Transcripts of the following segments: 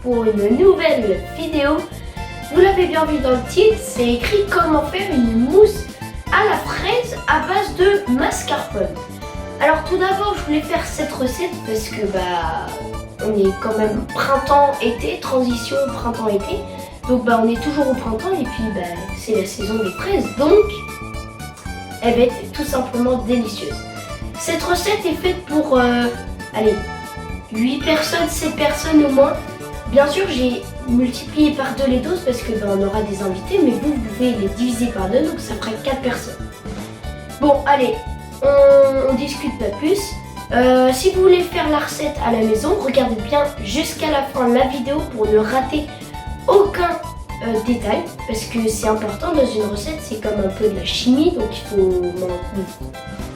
pour une nouvelle vidéo. Vous l'avez bien vu dans le titre, c'est écrit comment faire une mousse à la fraise à base de mascarpone. Alors tout d'abord, je voulais faire cette recette parce que on est quand même printemps-été, transition printemps-été. Donc on est toujours au printemps et puis c'est la saison des fraises. Donc elle va être tout simplement délicieuse. Cette recette est faite pour 8 personnes, 7 personnes au moins. Bien sûr, j'ai multiplié par 2 les doses parce que on aura des invités, mais vous pouvez les diviser par 2, donc ça ferait 4 personnes. Bon, allez, on discute pas plus. Si vous voulez faire la recette à la maison, regardez bien jusqu'à la fin de la vidéo pour ne rater aucun détail, parce que c'est important dans une recette, c'est comme un peu de la chimie, donc il faut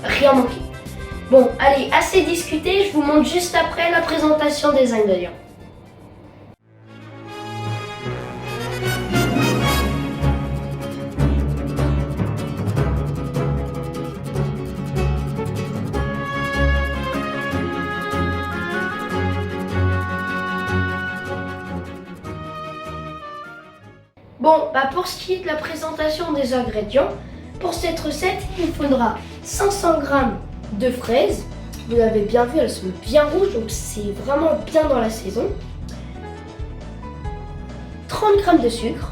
rien manquer. Bon, allez, assez discuté, je vous montre juste après la présentation des ingrédients. Bon, pour ce qui est de la présentation des ingrédients, pour cette recette, il faudra 500 g de fraises. Vous l'avez bien vu, elles sont bien rouges, donc c'est vraiment bien dans la saison. 30 g de sucre,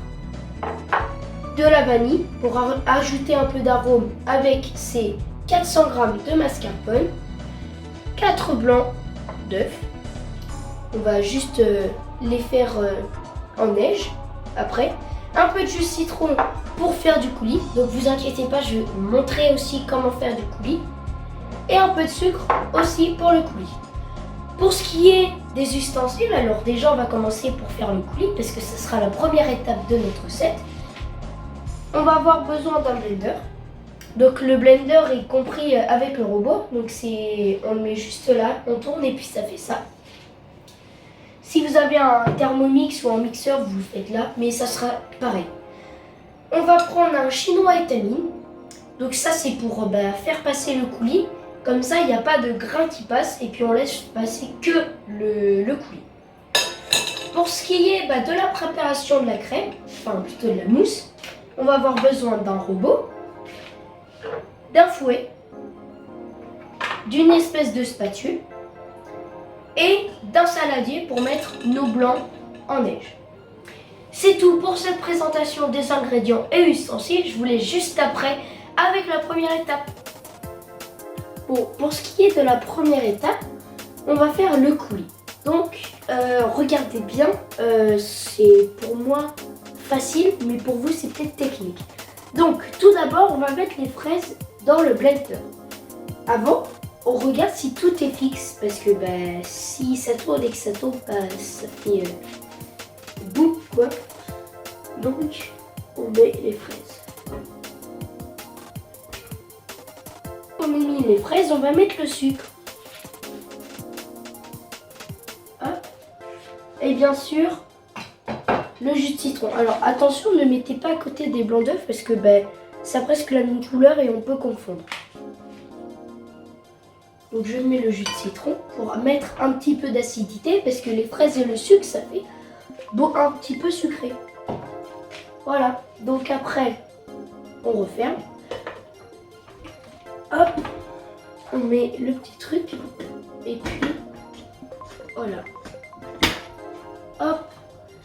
de la vanille pour ajouter un peu d'arôme avec ces 400 g de mascarpone, 4 blancs d'œufs. On va juste les faire en neige après. Un peu de jus de citron pour faire du coulis. Donc vous inquiétez pas, je vais vous montrer aussi comment faire du coulis. Et un peu de sucre aussi pour le coulis. Pour ce qui est des ustensiles, alors déjà on va commencer pour faire le coulis parce que ce sera la première étape de notre recette. On va avoir besoin d'un blender. Donc le blender est compris avec le robot. Donc on le met juste là, on tourne et puis ça fait ça. Si vous avez un Thermomix ou un mixeur, vous le faites là, mais ça sera pareil. On va prendre un chinois étamine. Donc ça c'est pour faire passer le coulis. Comme ça il n'y a pas de grain qui passe et puis on laisse passer que le coulis. Pour ce qui est de la préparation de la crème, enfin plutôt de la mousse, on va avoir besoin d'un robot, d'un fouet, d'une espèce de spatule et d'un saladier pour mettre nos blancs en neige. C'est tout pour cette présentation des ingrédients et ustensiles. Je vous laisse juste après avec la première étape. Bon, pour ce qui est de la première étape, on va faire le coulis. Donc, regardez bien, c'est pour moi facile, mais pour vous c'est peut-être technique. Donc, tout d'abord, on va mettre les fraises dans le blender. Avant, on regarde si tout est fixe, parce que si ça tourne et que ça tombe, ça fait boum quoi. Donc on met les fraises. On a mis les fraises, on va mettre le sucre. Hop. Et bien sûr, le jus de citron. Alors attention, ne mettez pas à côté des blancs d'œufs parce que ça a presque la même couleur et on peut confondre. Donc je mets le jus de citron pour mettre un petit peu d'acidité parce que les fraises et le sucre ça fait un petit peu sucré. Voilà, donc après on referme. Hop, on met le petit truc et puis voilà. Hop.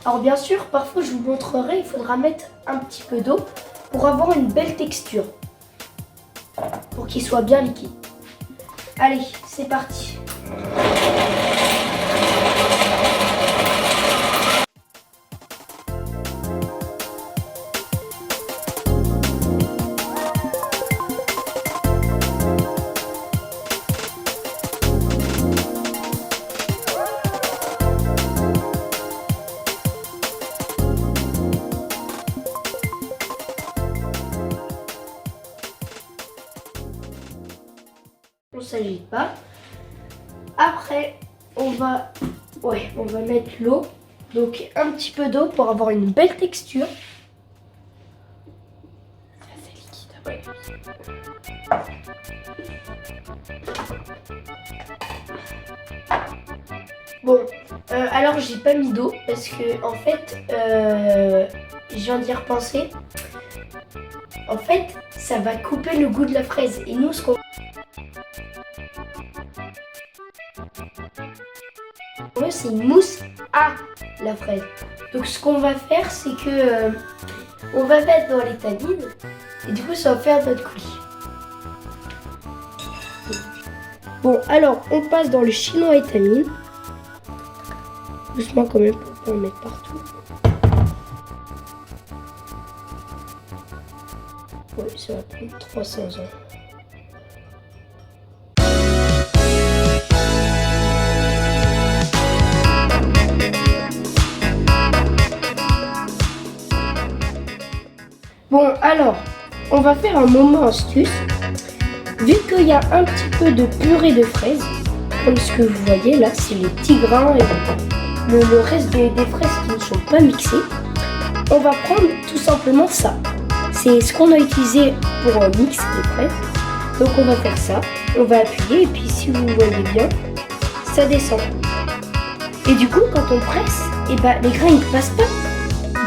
Alors bien sûr, parfois je vous montrerai, il faudra mettre un petit peu d'eau pour avoir une belle texture. Pour qu'il soit bien liquide. Allez, c'est parti. On s'agite pas. Après, on va mettre l'eau. Donc un petit peu d'eau pour avoir une belle texture. C'est assez liquide. Ouais. Bon, alors j'ai pas mis d'eau parce que en fait, je viens d'y repenser. En fait, ça va couper le goût de la fraise. Et nous, ce qu'on veut, c'est une mousse à la fraise. Donc ce qu'on va faire, c'est que on va mettre dans l'étamine et du coup, ça va faire notre coulis. Bon, alors on passe dans le chinois étamine. Doucement quand même pour pas en mettre partout. Ouais, ça va prendre 300 ans. Bon, alors, on va faire un moment astuce. Vu qu'il y a un petit peu de purée de fraises, comme ce que vous voyez là, c'est les petits grains et le reste des fraises qui ne sont pas mixées, on va prendre tout simplement ça. C'est ce qu'on a utilisé pour mixer les fraises. Donc on va faire ça, on va appuyer et puis si vous voyez bien, ça descend. Et du coup quand on presse, et ben, les grains ils passent pas.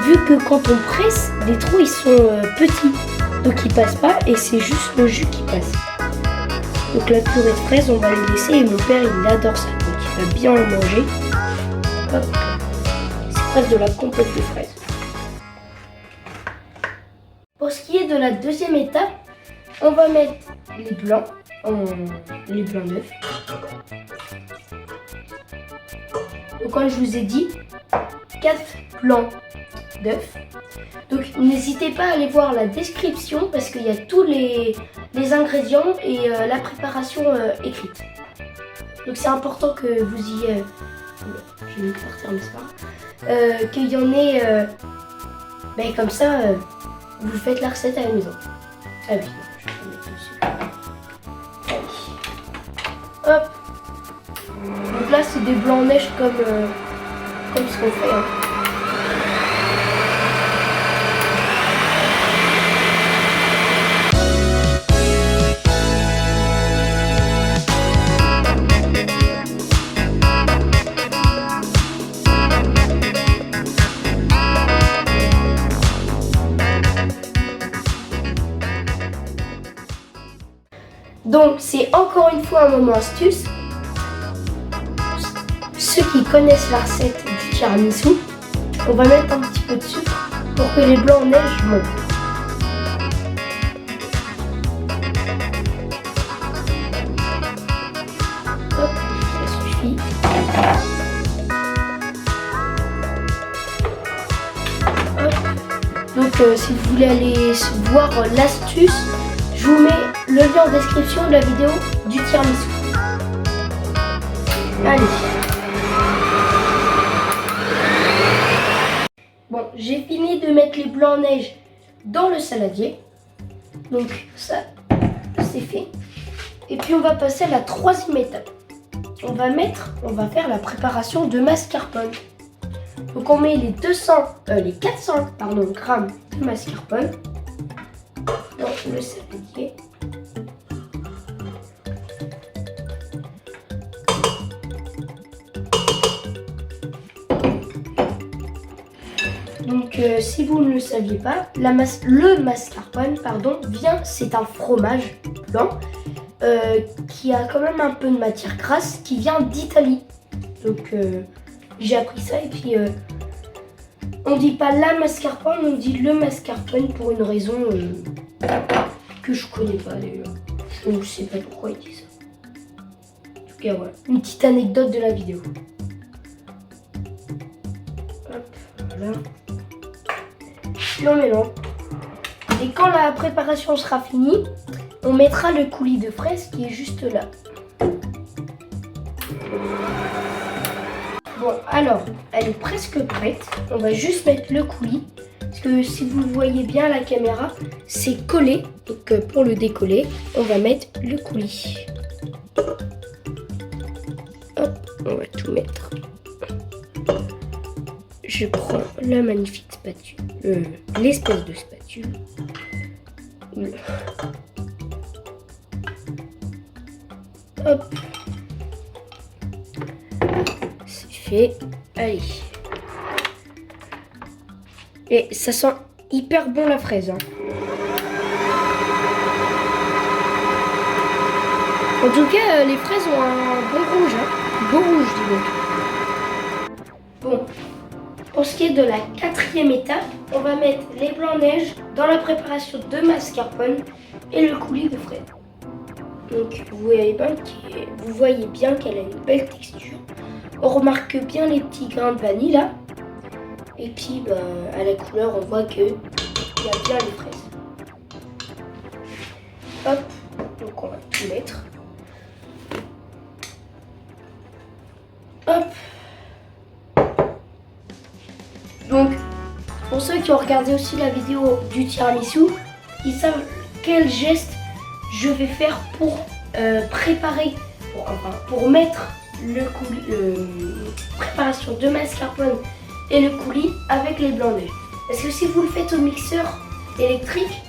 Vu que quand on presse, les trous ils sont petits. Donc ils passent pas et c'est juste le jus qui passe. Donc la purée de fraises on va le laisser et mon père il adore ça. Donc il va bien en manger. Hop. C'est presque de la compote de fraises. Pour ce qui est de la deuxième étape, on va mettre les blancs d'œufs. Donc comme je vous ai dit, 4 blancs d'œufs. Donc n'hésitez pas à aller voir la description parce qu'il y a tous les ingrédients et la préparation écrite. Donc c'est important que vous y... je vais me faire terminer ça. Qu'il y en ait... ben, comme ça... vous faites la recette à la maison. Ah oui, je vais mettre dessus. Allez. Hop. Donc là, c'est des blancs neige comme ce qu'on fait. Hein. Donc c'est encore une fois un moment astuce. Ceux qui connaissent la recette du tiramisu, on va mettre un petit peu de sucre pour que les blancs en neige montent. Hop, ça suffit. Hop. Donc si vous voulez aller voir l'astuce, je vous mets le lien en description de la vidéo du tiramisu. Allez. Bon, j'ai fini de mettre les blancs en neige dans le saladier. Donc ça, c'est fait. Et puis on va passer à la troisième étape. On va faire la préparation de mascarpone. Donc on met les 400 grammes de mascarpone dans le saladier. Donc si vous ne le saviez pas, le mascarpone c'est un fromage blanc qui a quand même un peu de matière grasse qui vient d'Italie. Donc j'ai appris ça et puis on dit pas la mascarpone, on dit le mascarpone pour une raison que je connais pas d'ailleurs. Je ne sais pas pourquoi il dit ça. En tout cas voilà, une petite anecdote de la vidéo. Hop, voilà. Puis on mélange. Et quand la préparation sera finie, on mettra le coulis de fraises qui est juste là. Bon, alors, elle est presque prête. On va juste mettre le coulis. Parce que si vous voyez bien à la caméra, c'est collé. Donc pour le décoller, on va mettre le coulis. Hop, on va tout mettre. Je prends la magnifique spatule, l'espèce de spatule. Hop. C'est fait. Allez. Et ça sent hyper bon la fraise. Hein. En tout cas, les fraises ont un bon rouge. Hein. Beau rouge, dis donc. Bon. Pour ce qui est de la 4e étape, on va mettre les blancs neige dans la préparation de mascarpone et le coulis de fraises. Donc vous voyez bien qu'elle a une belle texture. On remarque bien les petits grains de vanille là. Et puis à la couleur, on voit qu'il y a bien les fraises. Hop, donc on va tout mettre. Hop. Donc, pour ceux qui ont regardé aussi la vidéo du tiramisu, ils savent quel geste je vais faire pour préparer, pour mettre le coulis, préparation de mascarpone et le coulis avec les blancs neige. Parce que si vous le faites au mixeur électrique,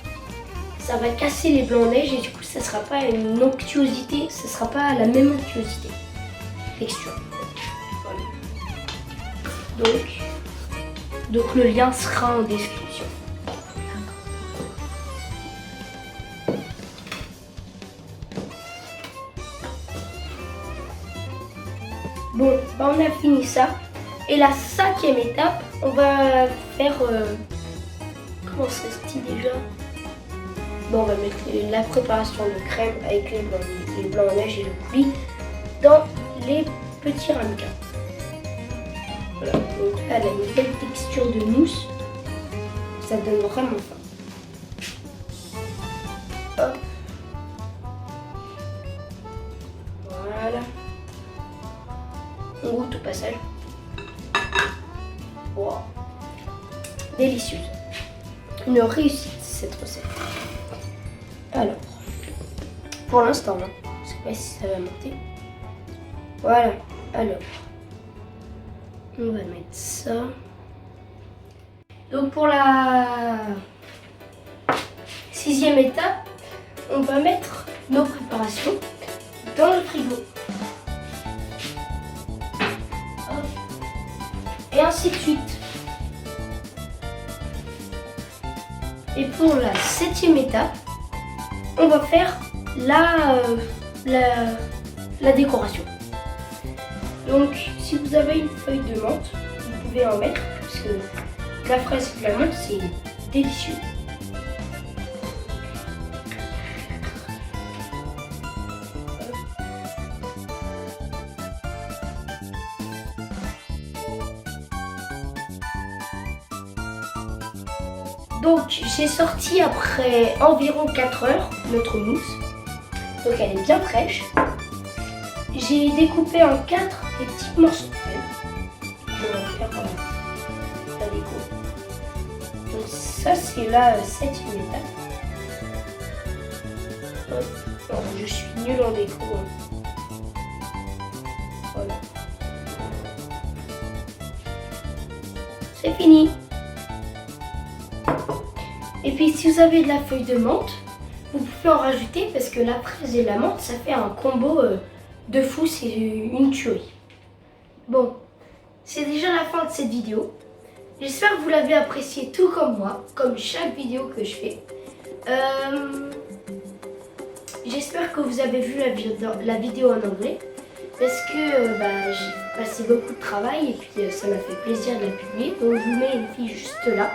ça va casser les blancs neige et du coup ça sera pas une onctuosité, ça sera pas la même onctuosité. Texture. Voilà. Donc le lien sera en description. Bon, on a fini ça. Et la 5e étape, on va faire... comment ça se dit déjà? Bon, on va mettre la préparation de crème avec les blancs en neige et le coulis dans les petits ramequins. Voilà, donc là, elle a une belle texture de mousse. Ça donne vraiment faim. Hop. Voilà. On goûte au passage. Wow. Délicieuse. Une réussite cette recette. Alors, pour l'instant, hein, je sais pas si ça va monter. Voilà. Alors, on va mettre ça. Donc pour la 6e étape, on va mettre nos préparations dans le frigo. Et ainsi de suite. Et pour la 7e étape, on va faire la décoration. Donc si vous avez une feuille de menthe, vous pouvez en mettre parce que la fraise et la menthe c'est délicieux. Donc j'ai sorti après environ 4 heures notre mousse. Donc elle est bien fraîche. J'ai découpé en 4 des petits morceaux de crème. Je vais faire la déco. Donc ça c'est la 7e étape. Hop. Non, je suis nulle en déco. Voilà. C'est fini. Et puis si vous avez de la feuille de menthe, vous pouvez en rajouter parce que la fraise et la menthe, ça fait un combo de fou, c'est une tuerie. Bon, c'est déjà la fin de cette vidéo. J'espère que vous l'avez apprécié tout comme moi, comme chaque vidéo que je fais. J'espère que vous avez vu la vidéo en anglais parce que j'ai passé beaucoup de travail et puis ça m'a fait plaisir de la publier. Donc je vous mets une fiche juste là.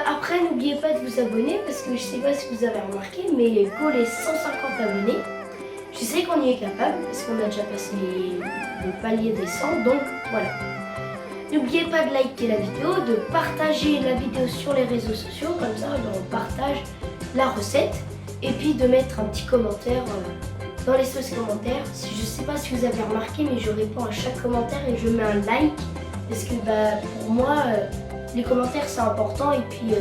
Après, n'oubliez pas de vous abonner parce que je sais pas si vous avez remarqué, mais pour les 150 abonnés, je sais qu'on y est capable parce qu'on a déjà passé le palier des 100, donc voilà. N'oubliez pas de liker la vidéo, de partager la vidéo sur les réseaux sociaux, comme ça on partage la recette, et puis de mettre un petit commentaire dans l'espace commentaire. Je sais pas si vous avez remarqué, mais je réponds à chaque commentaire et je mets un like parce que pour moi, les commentaires c'est important et puis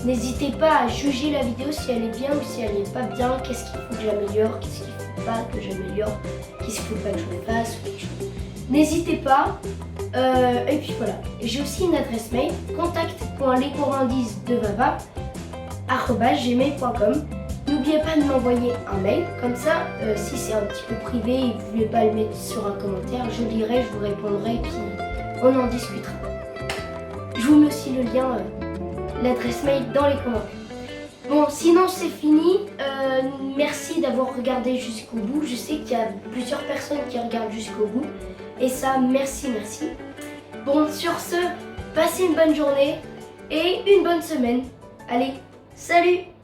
n'hésitez pas à juger la vidéo si elle est bien ou si elle n'est pas bien, qu'est-ce qu'il faut que j'améliore, qu'est-ce qu'il ne faut pas que j'améliore, qu'est-ce qu'il ne faut pas que je fasse ou quelque chose. N'hésitez pas, et puis voilà. J'ai aussi une adresse mail, contact.lesgourmandises de Vava gmail.com. N'oubliez pas de m'envoyer un mail, comme ça, si c'est un petit peu privé et que vous voulez pas le mettre sur un commentaire, je lirai, je vous répondrai et puis on en discutera. Je vous mets aussi le lien, l'adresse mail dans les commentaires. Bon, sinon c'est fini. Merci d'avoir regardé jusqu'au bout. Je sais qu'il y a plusieurs personnes qui regardent jusqu'au bout. Et ça, merci. Bon, sur ce, passez une bonne journée et une bonne semaine. Allez, salut!